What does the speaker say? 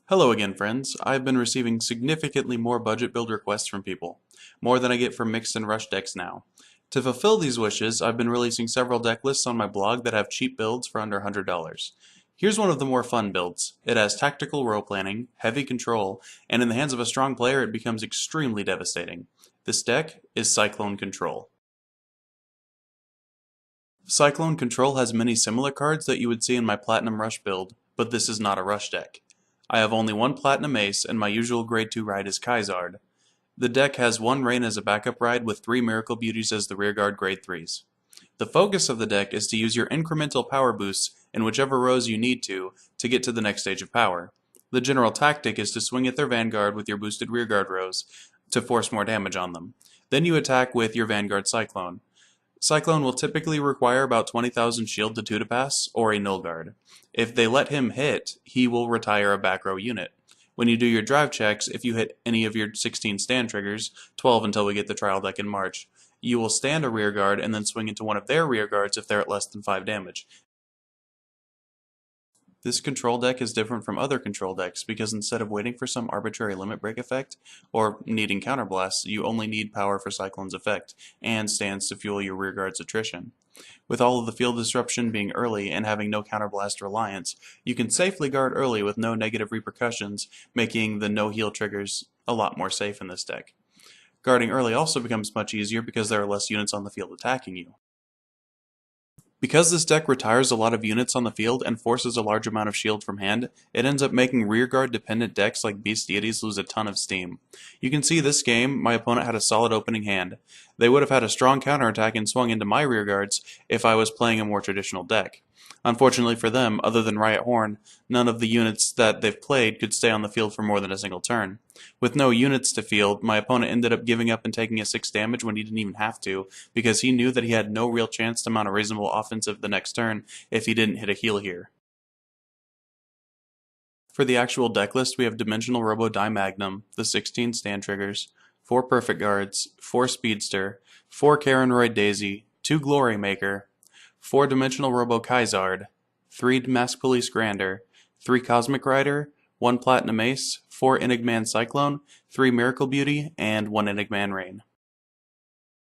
Hello again, friends. I've been receiving significantly more budget build requests from people, more than I get from mixed and rush decks now. To fulfill these wishes, I've been releasing several deck lists on my blog that have cheap builds for under $100. Here's one of the more fun builds. It has tactical role planning, heavy control, and in the hands of a strong player it becomes extremely devastating. This deck is Cyclone Control. Cyclone Control has many similar cards that you would see in my Platinum Rush build, but this is not a rush deck. I have only one Platinum Ace, and my usual Grade 2 ride is Kaizard. The deck has one Rain as a backup ride with 3 Miracle Beauties as the rearguard Grade 3s. The focus of the deck is to use your incremental power boosts in whichever rows you need to get to the next stage of power. The general tactic is to swing at their Vanguard with your boosted rearguard rows to force more damage on them. Then you attack with your Vanguard Cyclone. Cyclone will typically require about 20,000 shield to 2 to pass, or a null guard. If they let him hit, he will retire a back row unit. When you do your drive checks, if you hit any of your 16 stand triggers, 12 until we get the trial deck in March, you will stand a rear guard and then swing into one of their rear guards if they're at less than 5 damage. This control deck is different from other control decks because instead of waiting for some arbitrary limit break effect or needing counterblasts, you only need power for Cyclone's effect and stands to fuel your rearguard's attrition. With all of the field disruption being early and having no counterblast reliance, you can safely guard early with no negative repercussions, making the no heal triggers a lot more safe in this deck. Guarding early also becomes much easier because there are less units on the field attacking you. Because this deck retires a lot of units on the field and forces a large amount of shield from hand, it ends up making rearguard dependent decks like Beast Deities lose a ton of steam. You can see this game, my opponent had a solid opening hand. They would have had a strong counterattack and swung into my rearguards if I was playing a more traditional deck. Unfortunately for them, other than Riot Horn, none of the units that they've played could stay on the field for more than a single turn. With no units to field, my opponent ended up giving up and taking a 6 damage when he didn't even have to, because he knew that he had no real chance to mount a reasonable offensive the next turn if he didn't hit a heal here. For the actual deck list, we have Dimensional Robo Daimagnum, the 16 stand triggers, 4 Perfect Guards, 4 Speedster, 4 Karenroid Daisy, 2 Glory Maker, 4 Dimensional Robo Kaizard, 3 Mask Police Grander, 3 Cosmic Rider, 1 Platinum Ace, 4 Enigman Cyclone, 3 Miracle Beauty, and 1 Enigman Rain.